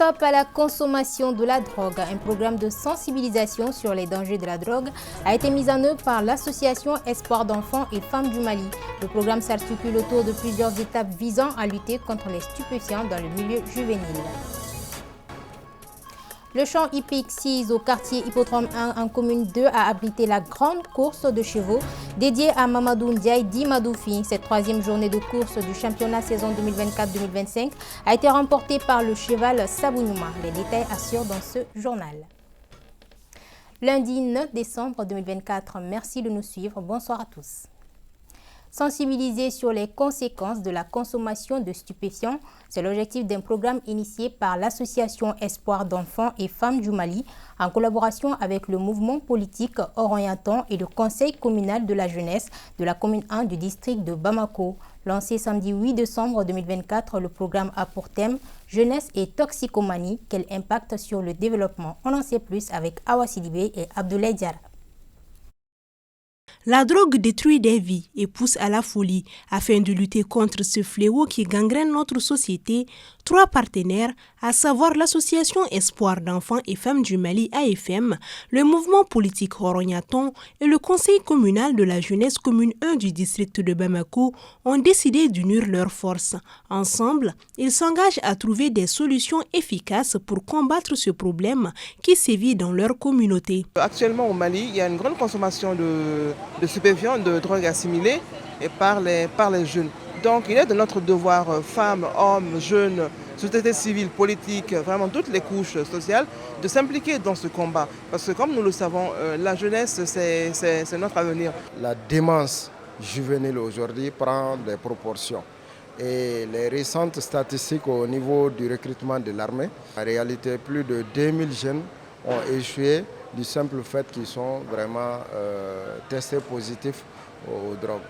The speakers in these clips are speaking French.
Stop à la consommation de la drogue. Un programme de sensibilisation sur les dangers de la drogue a été mis en œuvre par l'association Espoir d'enfants et femmes du Mali. Le programme s'articule autour de plusieurs étapes visant à lutter contre les stupéfiants dans le milieu juvénile. Le champ hippique 6 au quartier Hippodrome 1 en commune 2 a abrité la grande course de chevaux dédiée à Mamadou Ndiaye dit Madoufi. Cette troisième journée de course du championnat saison 2024-2025 a été remportée par le cheval Sabounyouma. Les détails assurent dans ce journal. Lundi 9 décembre 2024, merci de nous suivre. Bonsoir à tous. Sensibiliser sur les conséquences de la consommation de stupéfiants, c'est l'objectif d'un programme initié par l'association Espoir d'enfants et femmes du Mali en collaboration avec le mouvement politique Orientant et le conseil communal de la jeunesse de la commune 1 du district de Bamako. Lancé samedi 8 décembre 2024, le programme a pour thème Jeunesse et toxicomanie, quel impact sur le développement. On en sait plus avec Awa Sidibé et Abdoulaye Diarra. La drogue détruit des vies et pousse à la folie. Afin de lutter contre ce fléau qui gangrène notre société, 3 partenaires, à savoir l'association Espoir d'enfants et femmes du Mali AFM, le mouvement politique Orognaton et le conseil communal de la jeunesse commune 1 du district de Bamako, ont décidé d'unir leurs forces. Ensemble, ils s'engagent à trouver des solutions efficaces pour combattre ce problème qui sévit dans leur communauté. Actuellement au Mali, il y a une grande consommation de stupéfiants, de drogues assimilées et par les jeunes. Donc il est de notre devoir, femmes, hommes, jeunes, société civile, politique, vraiment toutes les couches sociales, de s'impliquer dans ce combat. Parce que comme nous le savons, la jeunesse, c'est notre avenir. La démence juvénile aujourd'hui prend des proportions. Et les récentes statistiques au niveau du recrutement de l'armée, en réalité plus de 2000 jeunes ont échoué du simple fait qu'ils sont vraiment testés positifs aux drogues.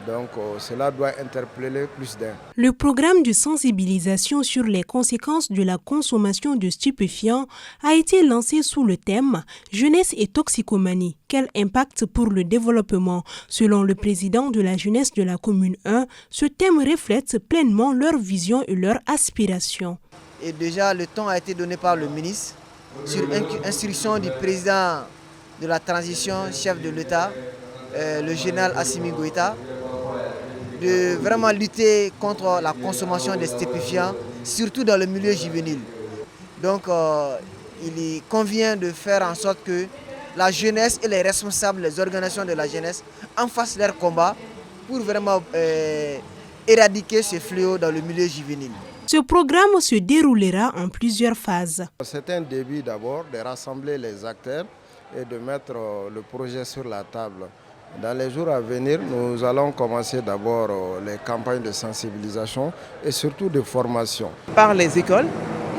Donc cela doit interpeller plus d'un. Le programme de sensibilisation sur les conséquences de la consommation de stupéfiants a été lancé sous le thème « Jeunesse et toxicomanie, quel impact pour le développement ?» Selon le président de la jeunesse de la commune 1, ce thème reflète pleinement leur vision et leur aspiration. Et déjà, le temps a été donné par le ministre sur instruction du président de la transition, chef de l'État, le général Assimi Goïta, de vraiment lutter contre la consommation des stupéfiants, surtout dans le milieu juvénile. Donc il convient de faire en sorte que la jeunesse et les responsables, les organisations de la jeunesse en fassent leur combat pour vraiment éradiquer ce fléau dans le milieu juvénile. Ce programme se déroulera en plusieurs phases. C'est un début d'abord de rassembler les acteurs et de mettre le projet sur la table. Dans les jours à venir, nous allons commencer d'abord les campagnes de sensibilisation et surtout de formation. Par les écoles,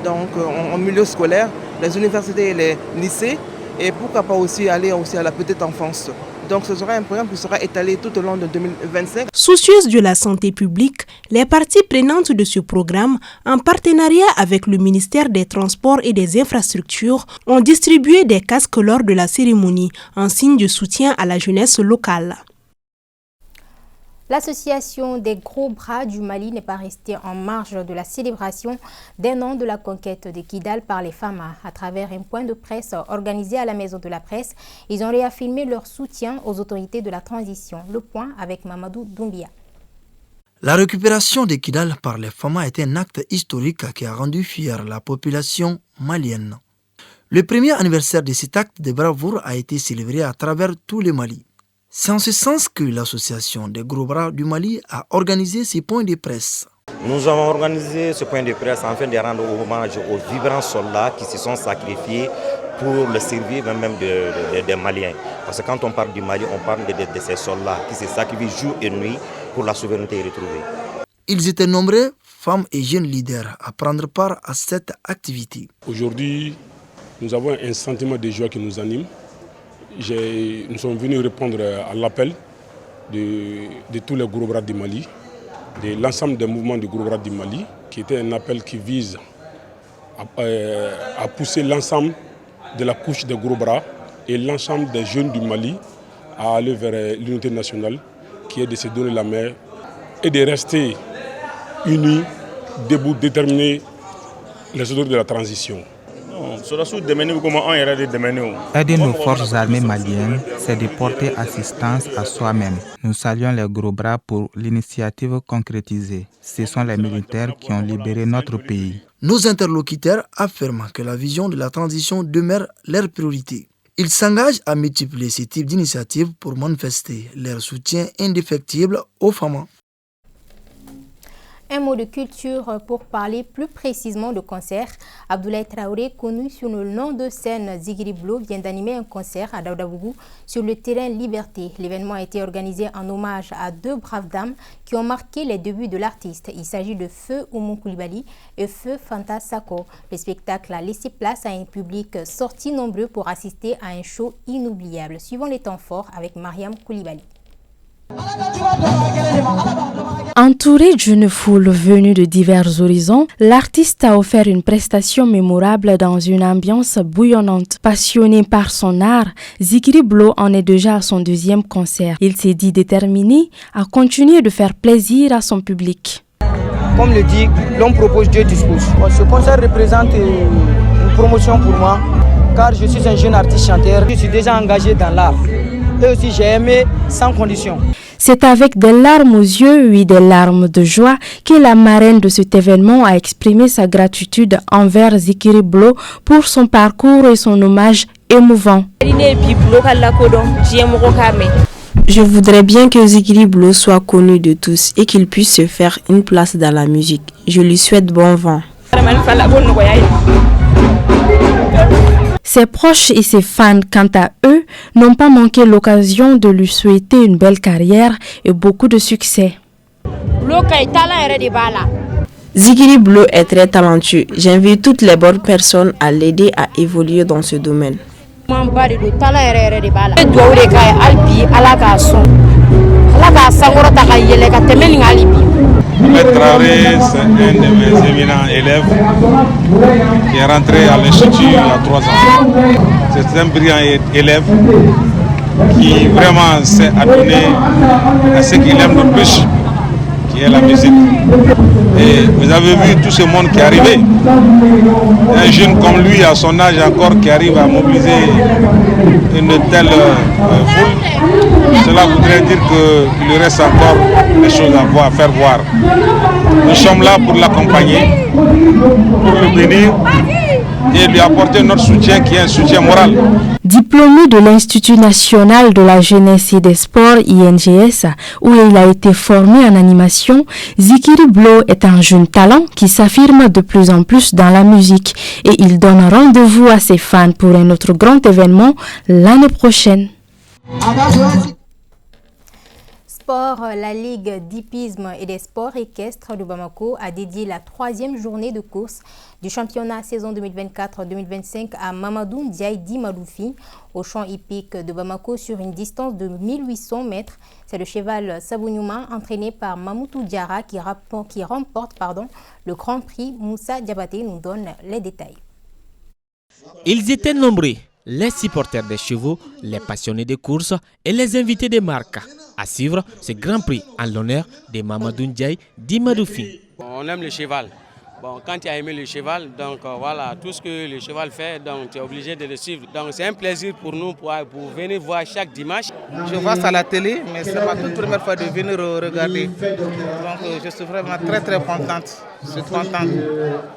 donc en milieu scolaire, les universités et les lycées, et pourquoi pas aussi aller à la petite enfance. Donc ce sera un programme qui sera étalé tout au long de 2025. Soucieuses de la santé publique, les parties prenantes de ce programme, en partenariat avec le ministère des Transports et des Infrastructures, ont distribué des casques lors de la cérémonie, en signe de soutien à la jeunesse locale. L'association des gros bras du Mali n'est pas restée en marge de la célébration d'un an de la conquête de Kidal par les Fama. À travers un point de presse organisé à la Maison de la Presse, ils ont réaffirmé leur soutien aux autorités de la transition. Le point avec Mamadou Doumbia. La récupération de Kidal par les Fama est un acte historique qui a rendu fière la population malienne. Le premier anniversaire de cet acte de bravoure a été célébré à travers tout le Mali. C'est en ce sens que l'association des gros bras du Mali a organisé ces points de presse. Nous avons organisé ce point de presse afin de rendre hommage aux vibrants soldats qui se sont sacrifiés pour le service même des Maliens. Parce que quand on parle du Mali, on parle de ces soldats qui se sacrifient jour et nuit pour la souveraineté retrouvée. Ils étaient nombreux, femmes et jeunes leaders, à prendre part à cette activité. Aujourd'hui, nous avons un sentiment de joie qui nous anime. Nous sommes venus répondre à l'appel de tous les gros bras du Mali, de l'ensemble des mouvements du gros bras du Mali, qui était un appel qui vise à pousser l'ensemble de la couche des gros bras et l'ensemble des jeunes du Mali à aller vers l'unité nationale, qui est de se donner la main et de rester unis, debout, déterminés les autorités de la transition. Aider nos forces armées maliennes, c'est de porter assistance à soi-même. Nous saluons les gros bras pour l'initiative concrétisée. Ce sont les militaires qui ont libéré notre pays. Nos interlocuteurs affirment que la vision de la transition demeure leur priorité. Ils s'engagent à multiplier ce type d'initiatives pour manifester leur soutien indéfectible aux femmes. Un mot de culture pour parler plus précisément de concert. Abdoulaye Traoré, connu sous le nom de scène Zigiri Blo, vient d'animer un concert à Daoudabougou sur le terrain Liberté. L'événement a été organisé en hommage à deux braves dames qui ont marqué les débuts de l'artiste. Il s'agit de Feu Oumou Koulibaly et Feu Fanta Sako. Le spectacle a laissé place à un public sorti nombreux pour assister à un show inoubliable. Suivons les temps forts avec Mariam Koulibaly. Entouré d'une foule venue de divers horizons, l'artiste a offert une prestation mémorable dans une ambiance bouillonnante. Passionné par son art, Zigiri Blo en est déjà à son deuxième concert. Il s'est dit déterminé à continuer de faire plaisir à son public. Comme le dit, l'homme propose, Dieu dispose. Ce concert représente une promotion pour moi, car je suis un jeune artiste chanteur. Je suis déjà engagé dans l'art. Et aussi j'ai aimé sans condition. C'est avec des larmes aux yeux, oui des larmes de joie, que la marraine de cet événement a exprimé sa gratitude envers Zigiri Blo pour son parcours et son hommage émouvant. Je voudrais bien que Zigiri Blo soit connu de tous et qu'il puisse se faire une place dans la musique. Je lui souhaite bon vent. Ses proches et ses fans, quant à eux, n'ont pas manqué l'occasion de lui souhaiter une belle carrière et beaucoup de succès. Zigiri Blo est très talentueux. J'invite toutes les bonnes personnes à l'aider à évoluer dans ce domaine. Ahmed Traoré, c'est un de mes éminents élèves qui est rentré à l'Institut il y a 3 ans. C'est un brillant élève qui vraiment s'est adonné à ce qu'il aime le plus, qui est la musique. Et vous avez vu tout ce monde qui est arrivé. Un jeune comme lui, à son âge encore, qui arrive à mobiliser une telle foule. Cela voudrait dire qu'il lui reste encore des choses à faire voir. Nous sommes là pour l'accompagner, pour le bénir et lui apporter notre soutien qui est un soutien moral. Diplômé de l'Institut national de la jeunesse et des sports INGS, où il a été formé en animation, Zigiri Blo est un jeune talent qui s'affirme de plus en plus dans la musique et il donne rendez-vous à ses fans pour un autre grand événement l'année prochaine. Sport, la Ligue d'hippisme et des sports équestres de Bamako a dédié la 3e journée de course du championnat saison 2024-2025 à Mamadou Ndiaye Di Madoufi au champ hippique de Bamako sur une distance de 1800 mètres. C'est le cheval Sabounyouma entraîné par Mamoutou Diarra qui remporte le Grand Prix. Moussa Diabaté nous donne les détails. Ils étaient nombreux, les supporters des chevaux, les passionnés de course et les invités des marques. À suivre ce Grand Prix en l'honneur de Mamadou Ndiaye Di Madoufi. On aime le cheval. Bon, quand tu as aimé le cheval, donc voilà, tout ce que le cheval fait, donc tu es obligé de le suivre. Donc c'est un plaisir pour nous pour venir voir chaque dimanche. Je vois ça à la télé, mais c'est ma toute première fois de venir regarder. Donc je suis vraiment très contente. Je suis contente.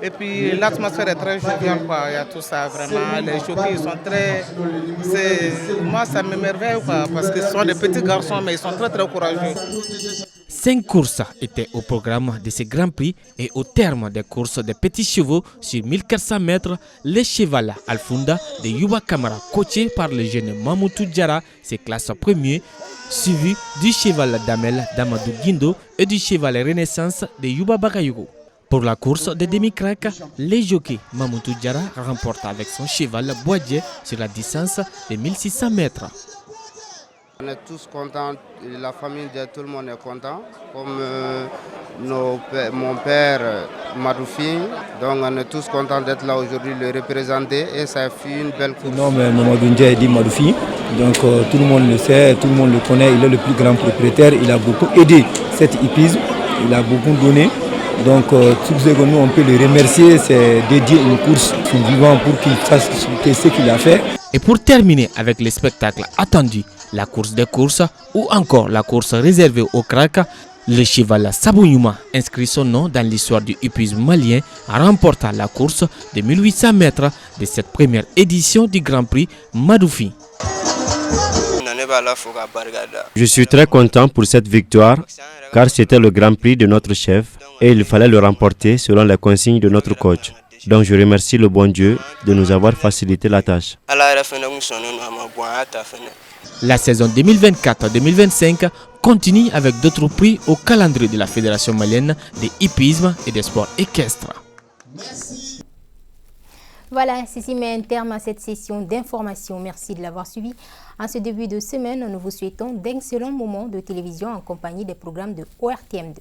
Et puis l'atmosphère est très joviale, quoi. Il y a tout ça vraiment. Les jockeys sont très... Moi ça m'émerveille, quoi, parce que ce sont des petits garçons, mais ils sont très courageux. 5 courses étaient au programme de ce Grand Prix et au terme des courses des petits chevaux sur 1400 mètres, le cheval Alfunda de Yuba Kamara, coaché par le jeune Mamoutou Diarra, se classe premier, suivi du cheval Damel d'Amadou Guindo et du cheval Renaissance de Yuba Bagayoko. Pour la course de demi-crack, le jockey Mamoutou Diarra remporte avec son cheval Boadier sur la distance de 1600 mètres. On est tous contents, la famille de tout le monde est content, comme mon père Madoufi. Donc on est tous contents d'être là aujourd'hui, le représenter et ça fait une belle course. Non mais Mamadou Ndiaye Di Madoufi, donc tout le monde le sait, tout le monde le connaît, il est le plus grand propriétaire, il a beaucoup aidé cette hippisme, il a beaucoup donné Donc tout ce que nous on peut le remercier, c'est dédier une course vivant pour qu'il fasse ce qu'il a fait. Et pour terminer avec les spectacles attendus, la course des courses ou encore la course réservée au crack, le cheval Sabounyouma, inscrit son nom dans l'histoire du hippisme malien, remporta la course de 1800 mètres de cette première édition du Grand Prix Madoufi. Je suis très content pour cette victoire car c'était le Grand Prix de notre chef et il fallait le remporter selon les consignes de notre coach. Donc je remercie le bon Dieu de nous avoir facilité la tâche. La saison 2024-2025 continue avec d'autres prix au calendrier de la Fédération malienne des hippismes et des sports équestres. Voilà, ceci met un terme à cette session d'information. Merci de l'avoir suivi. En ce début de semaine, nous vous souhaitons d'excellents moments de télévision en compagnie des programmes de ORTM2.